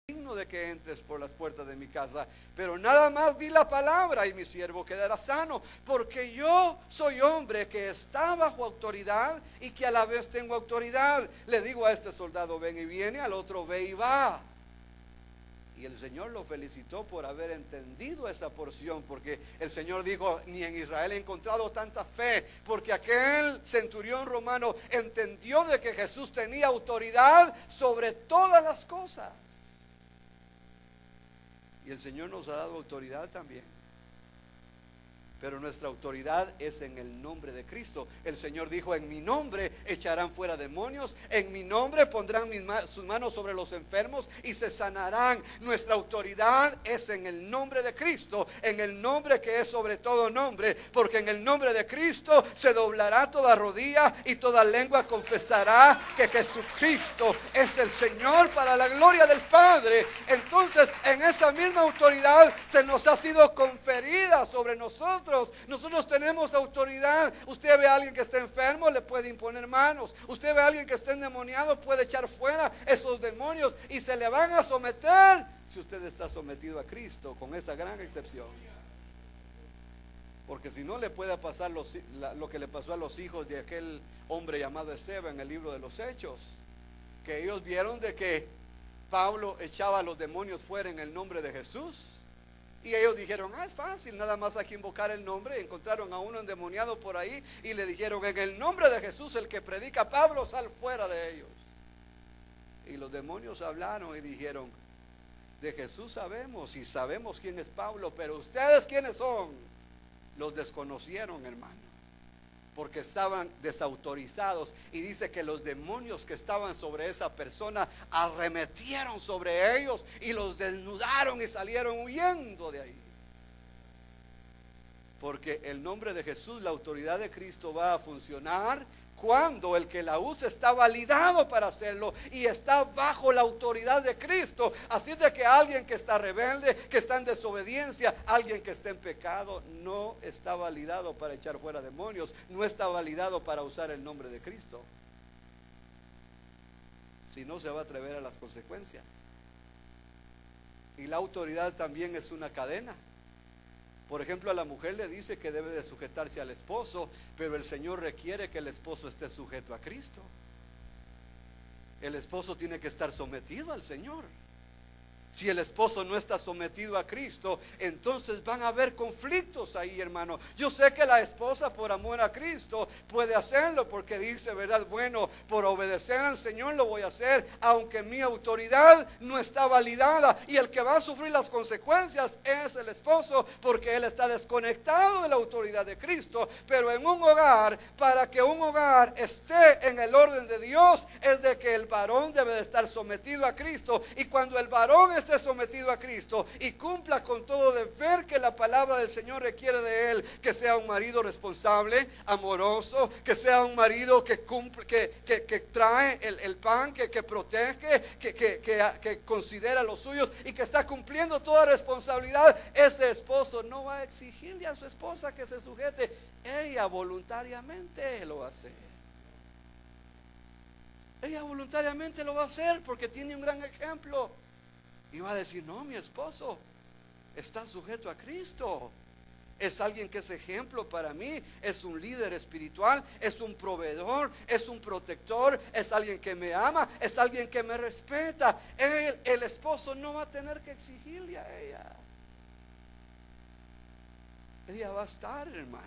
digno de que entres por las puertas de mi casa, pero nada más di la palabra y mi siervo quedará sano, porque yo soy hombre que está bajo autoridad y que a la vez tengo autoridad. Le digo a este soldado, ven y viene, al otro, ve y va. Y el Señor lo felicitó por haber entendido esa porción, porque el Señor dijo, ni en Israel he encontrado tanta fe, porque aquel centurión romano entendió de que Jesús tenía autoridad sobre todas las cosas. Y el Señor nos ha dado autoridad también, pero nuestra autoridad es en el nombre de Cristo. El Señor dijo, en mi nombre echarán fuera demonios, en mi nombre pondrán sus manos sobre los enfermos y se sanarán. Nuestra autoridad es en el nombre de Cristo, en el nombre que es sobre todo nombre, porque en el nombre de Cristo se doblará toda rodilla y toda lengua confesará que Jesucristo es el Señor, para la gloria del Padre. Entonces, en esa misma autoridad se nos ha sido conferida sobre nosotros. Nosotros tenemos autoridad. Usted ve a alguien que está enfermo, le puede imponer manos. Usted ve a alguien que está endemoniado, puede echar fuera esos demonios y se le van a someter si usted está sometido a Cristo, con esa gran excepción. Porque si no, le puede pasar lo que le pasó a los hijos de aquel hombre llamado Esteban en el libro de los Hechos, que ellos vieron de que Pablo echaba a los demonios fuera en el nombre de Jesús. Y ellos dijeron, es fácil, nada más hay que invocar el nombre. Encontraron a uno endemoniado por ahí y le dijeron, en el nombre de Jesús, el que predica Pablo, sal fuera de ellos. Y los demonios hablaron y dijeron, de Jesús sabemos y sabemos quién es Pablo, pero ustedes quiénes son. Los desconocieron, hermano, porque estaban desautorizados. Y dice que los demonios que estaban sobre esa persona arremetieron sobre ellos y los desnudaron y salieron huyendo de ahí. Porque el nombre de Jesús, la autoridad de Cristo, va a funcionar cuando el que la usa está validado para hacerlo y está bajo la autoridad de Cristo. Así de que alguien que está rebelde, que está en desobediencia, alguien que está en pecado, no está validado para echar fuera demonios, no está validado para usar el nombre de Cristo. Si no, se va a atrever a las consecuencias. Y la autoridad también es una cadena. Por ejemplo, a la mujer le dice que debe de sujetarse al esposo, pero el Señor requiere que el esposo esté sujeto a Cristo. El esposo tiene que estar sometido al Señor. Si el esposo no está sometido a Cristo, entonces van a haber conflictos ahí, hermano. Yo sé que la esposa, por amor a Cristo, puede hacerlo, porque dice, verdad, bueno, por obedecer al Señor lo voy a hacer, aunque mi autoridad no está validada. Y el que va a sufrir las consecuencias es el esposo, porque él está desconectado de la autoridad de Cristo. Pero en un hogar, para que un hogar esté en el orden de Dios, es de que el varón debe de estar sometido a Cristo. Y cuando el varón esté sometido a Cristo y cumpla con todo deber que la palabra del Señor requiere de él, que sea un marido responsable, amoroso, que sea un marido que cumple, que trae el pan, que protege, que considera los suyos y que está cumpliendo toda responsabilidad, ese esposo no va a exigirle a su esposa que se sujete. Ella voluntariamente lo va a hacer. Ella voluntariamente lo va a hacer porque tiene un gran ejemplo. Y va a decir, no, mi esposo está sujeto a Cristo. Es alguien que es ejemplo para mí, es un líder espiritual, es un proveedor, es un protector, es alguien que me ama, es alguien que me respeta. El esposo no va a tener que exigirle a ella. Ella va a estar, hermano,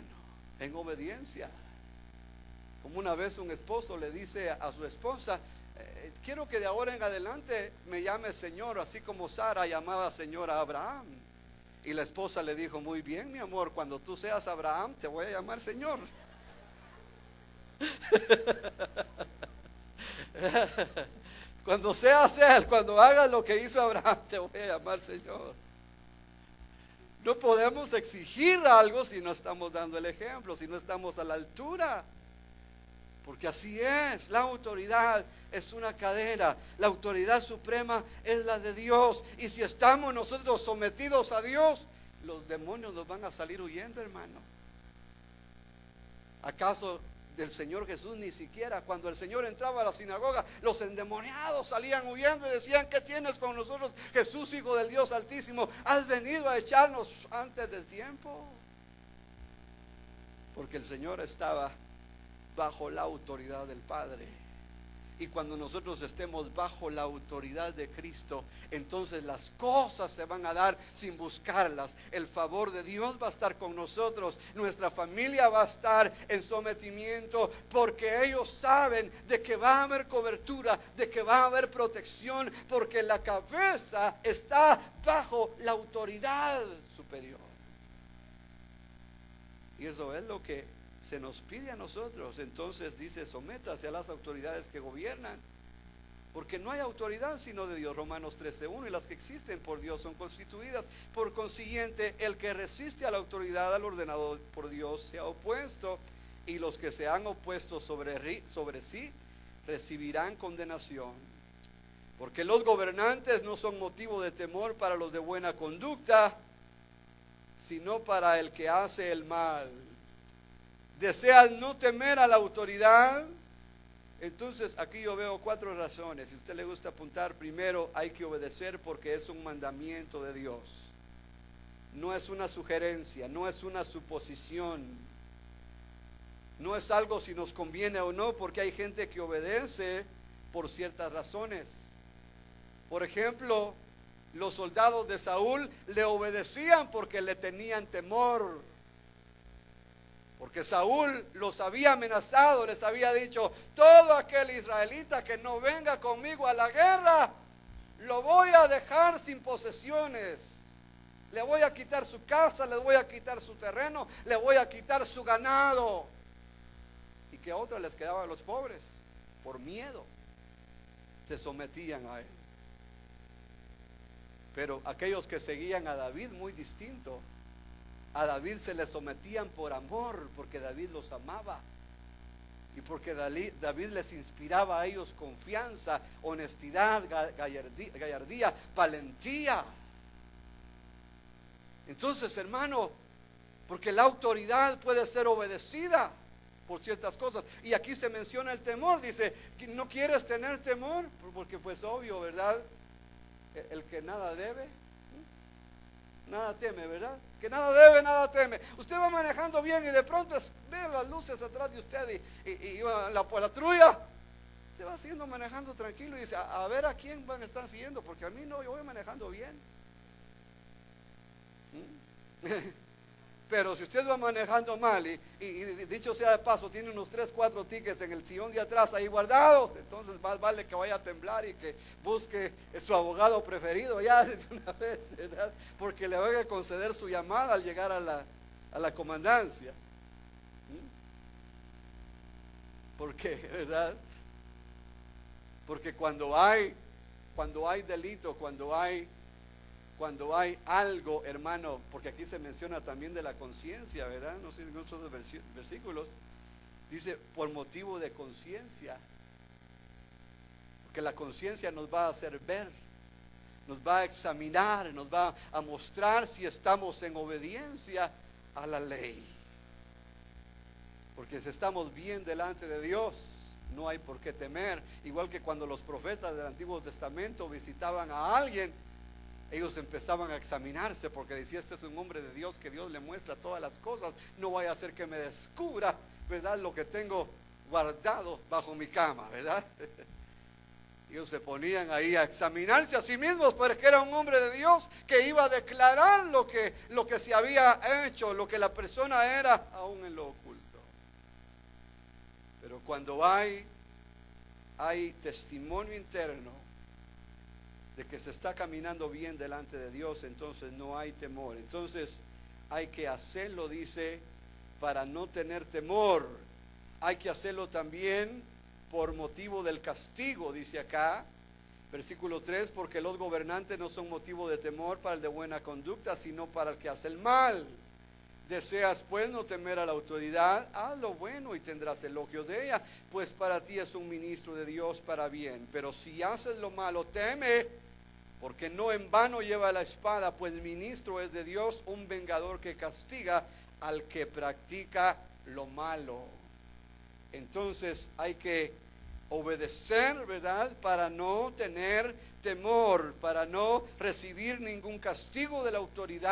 en obediencia. Como una vez un esposo le dice a su esposa, quiero que de ahora en adelante me llame Señor, así como Sara llamaba Señor a Abraham. Y la esposa le dijo, muy bien, mi amor, cuando tú seas Abraham te voy a llamar Señor. Cuando seas él, cuando hagas lo que hizo Abraham, te voy a llamar Señor. No podemos exigir algo si no estamos dando el ejemplo, si no estamos a la altura. Porque así es, la autoridad es una cadena, la autoridad suprema es la de Dios. Y si estamos nosotros sometidos a Dios, los demonios nos van a salir huyendo, hermano. ¿Acaso del Señor Jesús ni siquiera. Cuando el Señor entraba a la sinagoga, los endemoniados salían huyendo y decían: ¿qué tienes con nosotros, Jesús, Hijo del Dios Altísimo? ¿Has venido a echarnos antes del tiempo? Porque el Señor estaba bajo la autoridad del Padre. Y cuando nosotros estemos bajo la autoridad de Cristo, entonces las cosas se van a dar sin buscarlas. El favor de Dios va a estar con nosotros. Nuestra familia va a estar en sometimiento, porque ellos saben de que va a haber cobertura, de que va a haber protección, porque la cabeza está bajo la autoridad superior. Y eso es lo que se nos pide a nosotros. Entonces dice: sométase a las autoridades que gobiernan, porque no hay autoridad sino de Dios. Romanos 13:1. Y las que existen por Dios son constituidas. Por consiguiente, el que resiste a la autoridad, al ordenado por Dios, se ha opuesto, y los que se han opuesto sobre sí recibirán condenación. Porque los gobernantes no son motivo de temor para los de buena conducta, sino para el que hace el mal. ¿Deseas no temer a la autoridad? Entonces aquí yo veo 4 razones. Si a usted le gusta apuntar: primero, hay que obedecer porque es un mandamiento de Dios. No es una sugerencia, no es una suposición, no es algo si nos conviene o no, porque hay gente que obedece por ciertas razones. Por ejemplo, los soldados de Saúl le obedecían porque le tenían temor. Porque Saúl los había amenazado, les había dicho: todo aquel israelita que no venga conmigo a la guerra, lo voy a dejar sin posesiones. Le voy a quitar su casa, le voy a quitar su terreno, le voy a quitar su ganado. Y que a otras les quedaban los pobres. Por miedo se sometían a él. Pero aquellos que seguían a David, muy distinto. A David se le sometían por amor, porque David los amaba. Y porque David les inspiraba a ellos confianza, honestidad, gallardía, valentía. Entonces, hermano, porque la autoridad puede ser obedecida por ciertas cosas. Y aquí se menciona el temor. Dice: ¿no quieres tener temor? Porque pues obvio, ¿verdad? El que nada debe, nada teme, ¿verdad? Que nada debe, nada teme. Usted va manejando bien y de pronto ve las luces atrás de usted y la patrulla. Usted va haciendo, manejando tranquilo y dice: a ver a quién van a estar siguiendo, porque a mí no, yo voy manejando bien. Pero si usted va manejando mal y dicho sea de paso, tiene unos 3, 4 tickets en el sillón de atrás ahí guardados, entonces más vale que vaya a temblar y que busque su abogado preferido ya de una vez, ¿verdad? Porque le van a conceder su llamada al llegar a la comandancia. ¿Por qué, verdad? Porque cuando hay delito, cuando hay algo, hermano, porque aquí se menciona también de la conciencia, ¿verdad? No sé, en otros versículos dice: por motivo de conciencia, porque la conciencia nos va a hacer ver, nos va a examinar, nos va a mostrar si estamos en obediencia a la ley. Porque si estamos bien delante de Dios, no hay por qué temer. Igual que cuando los profetas del Antiguo Testamento visitaban a alguien, ellos empezaban a examinarse, porque decía: este es un hombre de Dios, que Dios le muestra todas las cosas, no vaya a ser que me descubra, ¿verdad?, lo que tengo guardado bajo mi cama, ¿verdad? Ellos se ponían ahí a examinarse a sí mismos, porque era un hombre de Dios que iba a declarar lo que se había hecho, lo que la persona era, aún en lo oculto. Pero cuando hay testimonio interno de que se está caminando bien delante de Dios, entonces no hay temor. Entonces hay que hacerlo, dice, para no tener temor. Hay que hacerlo también por motivo del castigo, dice acá, versículo 3, porque los gobernantes no son motivo de temor para el de buena conducta, sino para el que hace el mal. Deseas pues no temer a la autoridad, haz lo bueno y tendrás elogios de ella, pues para ti es un ministro de Dios para bien. Pero si haces lo malo, teme, porque no en vano lleva la espada, pues ministro es de Dios, un vengador que castiga al que practica lo malo. Entonces hay que obedecer, ¿verdad? Para no tener temor, para no recibir ningún castigo de la autoridad.